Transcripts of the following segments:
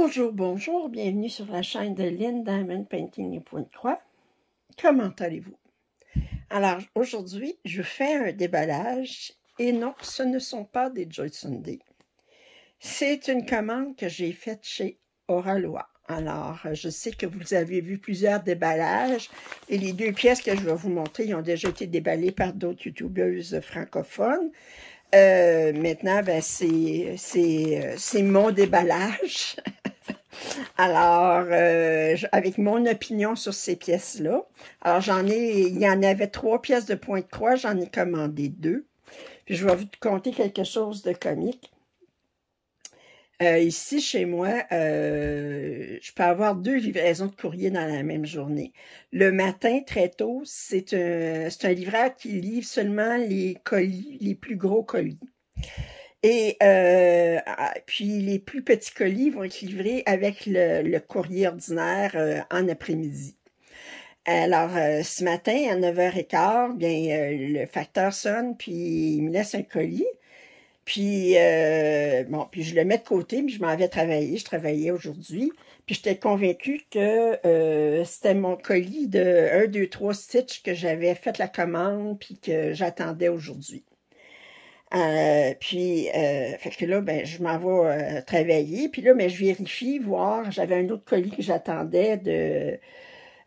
Bonjour, bonjour, bienvenue sur la chaîne de Lynn Diamond Painting et Point de Croix. Comment allez-vous? Alors, aujourd'hui, je fais un déballage et non, ce ne sont pas des Joy Sunday. C'est une commande que j'ai faite chez Oraloa. Alors, je sais que vous avez vu plusieurs déballages et les deux pièces que je vais vous montrer, ils ont déjà été déballées par d'autres youtubeuses francophones. Maintenant, ben, c'est mon déballage. Alors, avec mon opinion sur ces pièces-là, alors il y en avait 3 pièces de point de croix, j'en ai commandé 2. Puis je vais vous conter quelque chose de comique. Ici, chez moi, je peux avoir 2 livraisons de courrier dans la même journée. Le matin, très tôt, c'est un livreur qui livre seulement les colis, les plus gros colis. Et puis, les plus petits colis vont être livrés avec le courrier ordinaire en après-midi. Alors, ce matin, à 9h15, bien, le facteur sonne, puis il me laisse un colis. Puis, bon, puis je le mets de côté, puis je m'en vais travailler. Je travaillais aujourd'hui. Puis, j'étais convaincue que c'était mon colis de 1, 2, 3 Stitch que j'avais fait la commande, puis que j'attendais aujourd'hui. Fait que là, ben, je m'en vais travailler. Puis là, ben, je vérifie, voir, j'avais un autre colis que j'attendais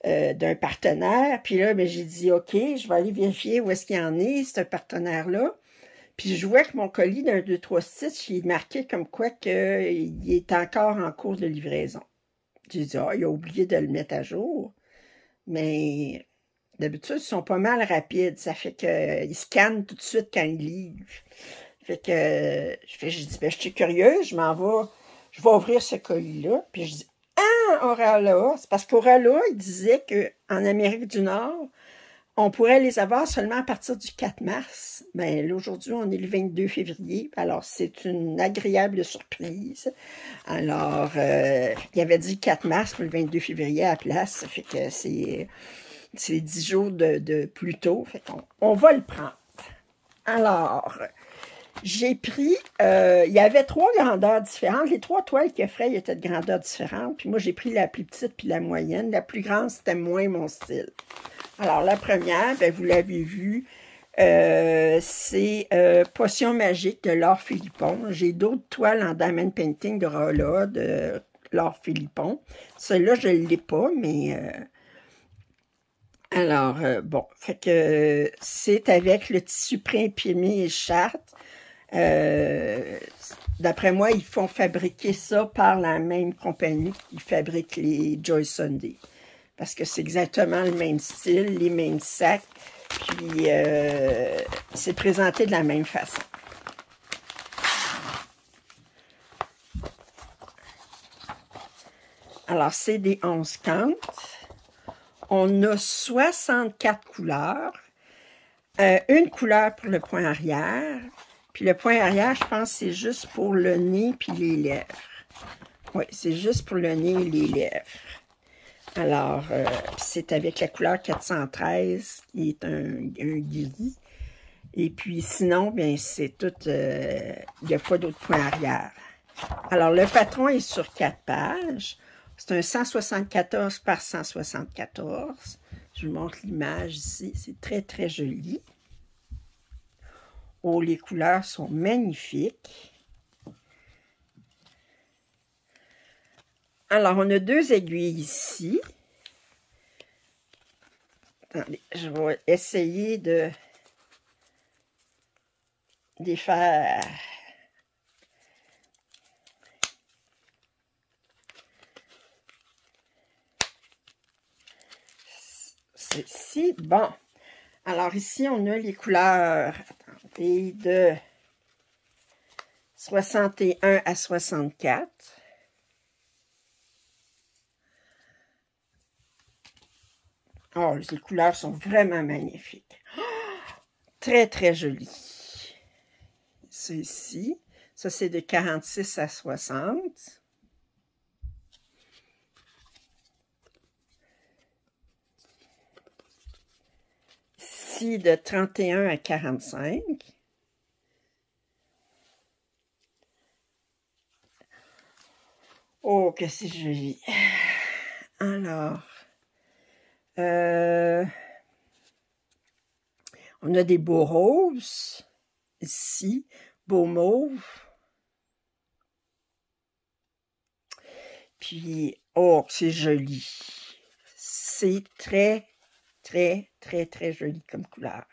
d'un partenaire. Puis là, ben, j'ai dit, OK, je vais aller vérifier où est-ce qu'il y en est, ce partenaire-là. Puis je vois que mon colis d'un 2, 3, 6, il est marqué comme quoi qu'il est encore en cours de livraison. J'ai dit, il a oublié de le mettre à jour. Mais d'habitude, ils sont pas mal rapides. Ça fait qu'ils scannent tout de suite quand ils livrent. Fait que j'ai dit, ben, je suis curieuse, je vais ouvrir ce colis-là. Puis je dis, Oraloa, c'est parce qu'Oraloa, il disait qu'en Amérique du Nord, on pourrait les avoir seulement à partir du 4 mars. Ben là, aujourd'hui, on est le 22 février. Alors, c'est une agréable surprise. Alors, il avait dit 4 mars pour le 22 février à la place. Ça fait que c'est 10 jours de plus tôt. Fait qu'on va le prendre. Alors, j'ai pris, il y avait 3 grandeurs différentes. Les 3 toiles qu'il offrait, étaient de grandeurs différentes. Puis moi, j'ai pris la plus petite puis la moyenne. La plus grande, c'était moins mon style. Alors, la première, ben, vous l'avez vu, c'est Potion magique de Laure Philippon. J'ai d'autres toiles en Diamond Painting de Rolla de Laure Philippon. Celle-là, je ne l'ai pas, mais... Alors, bon, fait que c'est avec le tissu pré-imprimé et charte. D'après moi, ils font fabriquer ça par la même compagnie qui fabrique les Joy Sunday. Parce que c'est exactement le même style, les mêmes sacs, puis c'est présenté de la même façon. Alors, c'est des 11 cantes. On a 64 couleurs. Une couleur pour le point arrière. Puis le point arrière, je pense c'est juste pour le nez puis les lèvres. Oui, c'est juste pour le nez et les lèvres. Alors, c'est avec la couleur 413, qui est un gris. Et puis, sinon, bien, c'est tout... il n'y a pas d'autre point arrière. Alors, le patron est sur 4 pages. C'est un 174 par 174. Je vous montre l'image ici. C'est très, très joli. Oh, les couleurs sont magnifiques. Alors, on a 2 aiguilles ici. Attendez, je vais essayer de les faire. Ceci, bon. Alors, ici, on a les couleurs, attendez, de 61 à 64. Oh, les couleurs sont vraiment magnifiques. Oh, très, très jolies. C'est ici. Ça, c'est de 46 à 60. Ici, de 31 à 45. Oh, que c'est joli. Alors, on a des beaux roses, ici, beaux mauves. Puis, oh, c'est joli. C'est très, très, très, très joli comme couleur.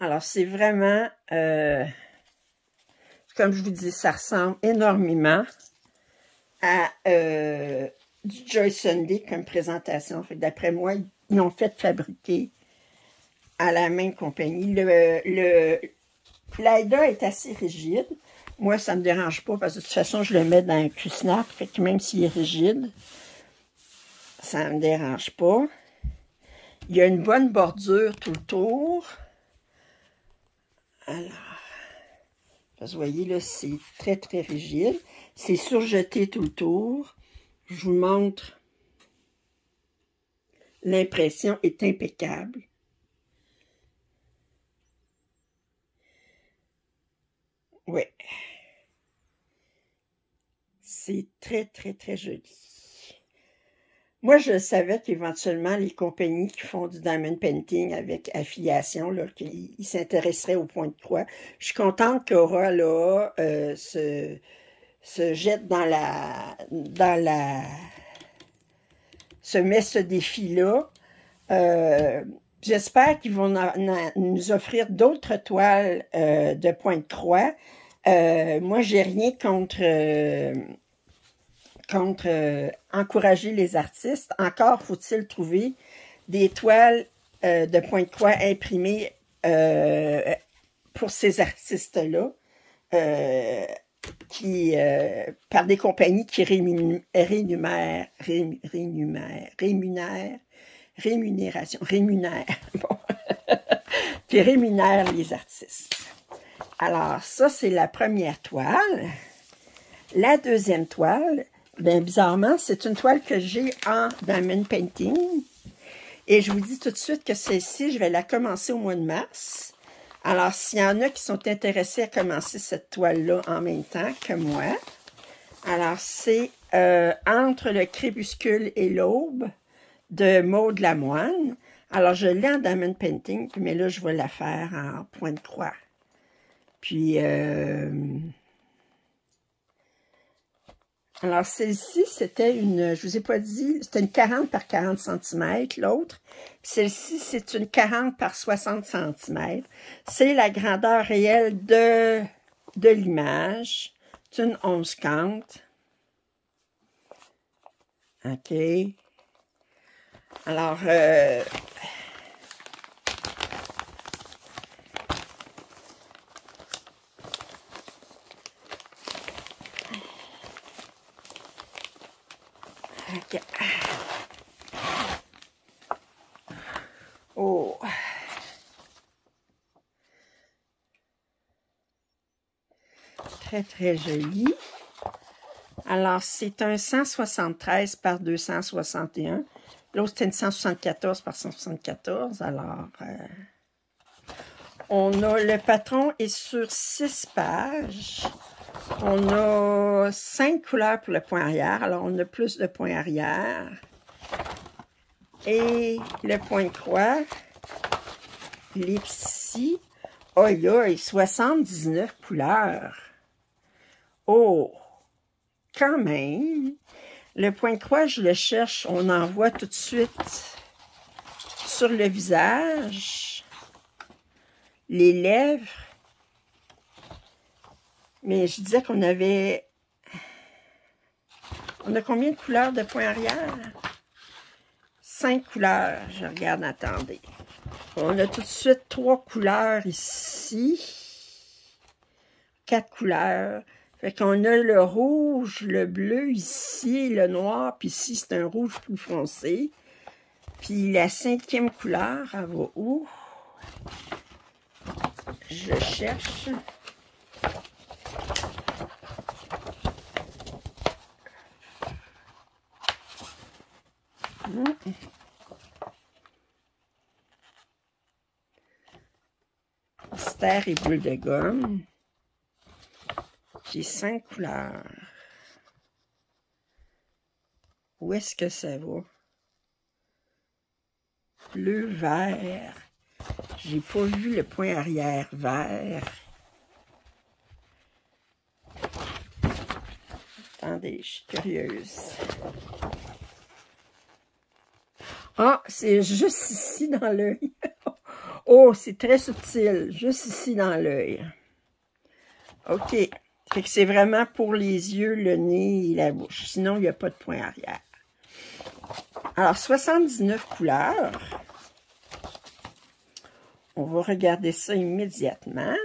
Alors, c'est vraiment, comme je vous dis, ça ressemble énormément à du Joy Sunday comme présentation. D'après moi, ils l'ont fait fabriquer à la même compagnie. L'Aida est assez rigide. Moi, ça ne me dérange pas parce que de toute façon, je le mets dans un cul-snap. Fait que même s'il est rigide, ça ne me dérange pas. Il y a une bonne bordure tout le tour. Alors, vous voyez, là, c'est très, très rigide. C'est surjeté tout le tour. Je vous montre. L'impression est impeccable. Oui. C'est très, très, très joli. Moi, je savais qu'éventuellement, les compagnies qui font du diamond painting avec affiliation, là, qu'ils s'intéresseraient au point de croix. Je suis contente qu'Aura, là, se jette se met ce défi-là. J'espère qu'ils vont nous offrir d'autres toiles de point de croix. Moi, j'ai rien contre encourager les artistes. Encore faut-il trouver des toiles de point de croix imprimées pour ces artistes-là, par des compagnies qui qui rémunèrent les artistes. Alors, ça, c'est la première toile. La deuxième toile, bien bizarrement, c'est une toile que j'ai en diamond painting. Et je vous dis tout de suite que celle-ci, je vais la commencer au mois de mars. Alors, s'il y en a qui sont intéressés à commencer cette toile-là en même temps que moi, alors c'est Entre le crépuscule et l'aube de Maud Lamoine. Alors, je l'ai en diamond painting, mais là, je vais la faire en point de croix. Puis, alors, celle-ci, c'était une, je vous ai pas dit, c'était une 40 par 40 cm, l'autre. Celle-ci, c'est une 40 par 60 cm. C'est la grandeur réelle de l'image. C'est une 11/50. OK. Alors, OK. Oh. Très, très joli. Alors, c'est un 173 par 261. L'autre, c'est une 174 par 174. Alors, on a, le patron est sur 6 pages. On a 5 couleurs pour le point arrière. Alors, on a plus de points arrière. Et le point de croix, l'épicier, oh là, 79 couleurs. Oh, quand même. Le point de croix, je le cherche, on en voit tout de suite sur le visage, les lèvres. Mais je disais qu'on avait... On a combien de couleurs de point arrière? 5 couleurs. Je regarde, attendez. On a tout de suite 3 couleurs ici. 4 couleurs. Fait qu'on a le rouge, le bleu ici, le noir, puis ici c'est un rouge plus foncé. Puis la 5e couleur, elle va où? Je cherche. Mystère et boule de gomme. J'ai 5 couleurs. Où est-ce que ça va? Bleu, vert. J'ai pas vu le point arrière vert. Attendez, je suis curieuse. Ah, c'est juste ici dans l'œil. Oh, c'est très subtil. Juste ici dans l'œil. OK. Fait que c'est vraiment pour les yeux, le nez et la bouche. Sinon, il n'y a pas de point arrière. Alors, 79 couleurs. On va regarder ça immédiatement.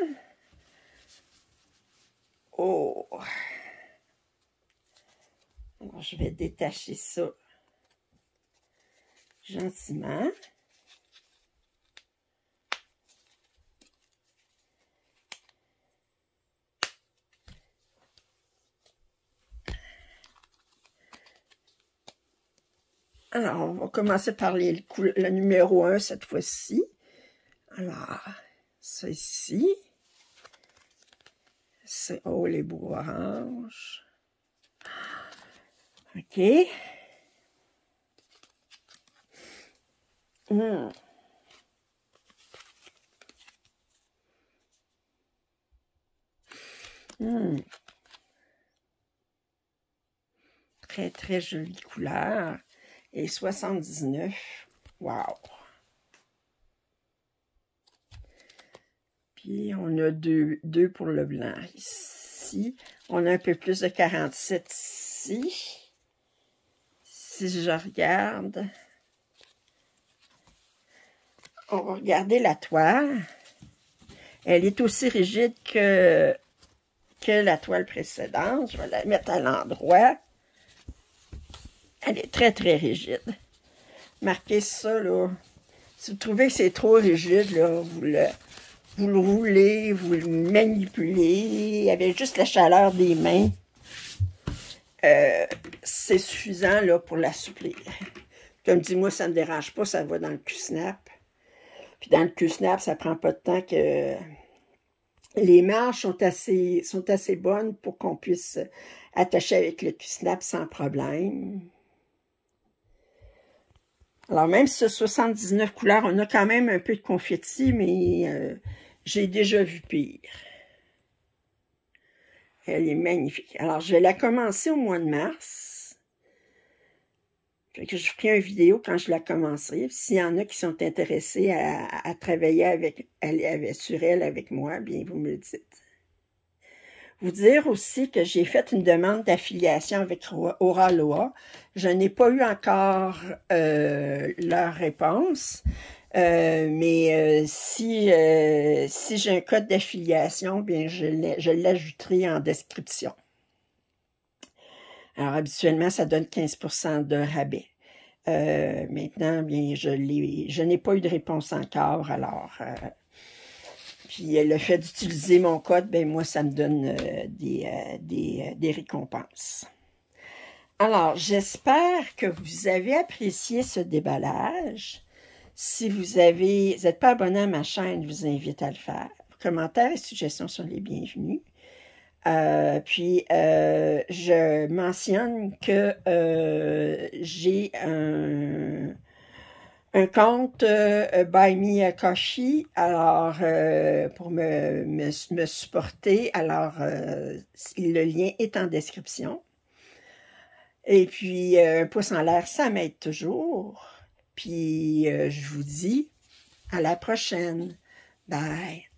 Oh! Alors, je vais détacher ça gentiment. Alors, on va commencer par le numéro 1 cette fois-ci. Alors, ça ici. C'est, oh, les beaux oranges. OK. Très, très jolie couleur. Et 79. Wow! Puis, on a deux pour le blanc ici. On a un peu plus de 47 ici. Si je regarde, on va regarder la toile. Elle est aussi rigide que la toile précédente. Je vais la mettre à l'endroit. Elle est très, très rigide. Marquez ça, là. Si vous trouvez que c'est trop rigide, là, vous le roulez, vous le manipulez avec juste la chaleur des mains. C'est suffisant, là, pour l'assouplir. Comme dit, moi, ça ne me dérange pas, ça va dans le Q-Snap. Puis dans le Q-Snap, ça prend pas de temps que... Les marges sont assez bonnes pour qu'on puisse attacher avec le Q-Snap sans problème. Alors, même sur 79 couleurs, on a quand même un peu de confetti, mais j'ai déjà vu pire. Elle est magnifique. Alors, je vais la commencer au mois de mars. Fait que je ferai une vidéo quand je la commencerai. S'il y en a qui sont intéressés à travailler sur elle avec moi, bien, vous me le dites. Vous dire aussi que j'ai fait une demande d'affiliation avec Oraloa. Je n'ai pas eu encore leur réponse. Mais si j'ai un code d'affiliation, bien je l'ajouterai en description. Alors, habituellement, ça donne 15% de rabais. Maintenant, bien, je n'ai pas eu de réponse encore, alors... puis le fait d'utiliser mon code, ben moi, ça me donne des récompenses. Alors, j'espère que vous avez apprécié ce déballage. Si vous n'êtes pas abonné à ma chaîne, je vous invite à le faire. Commentaires et suggestions sont les bienvenus. Puis, je mentionne que j'ai un compte Buy Me a Coffee, alors pour me supporter. Alors, le lien est en description. Et puis, un pouce en l'air, ça m'aide toujours. Puis, je vous dis à la prochaine. Bye!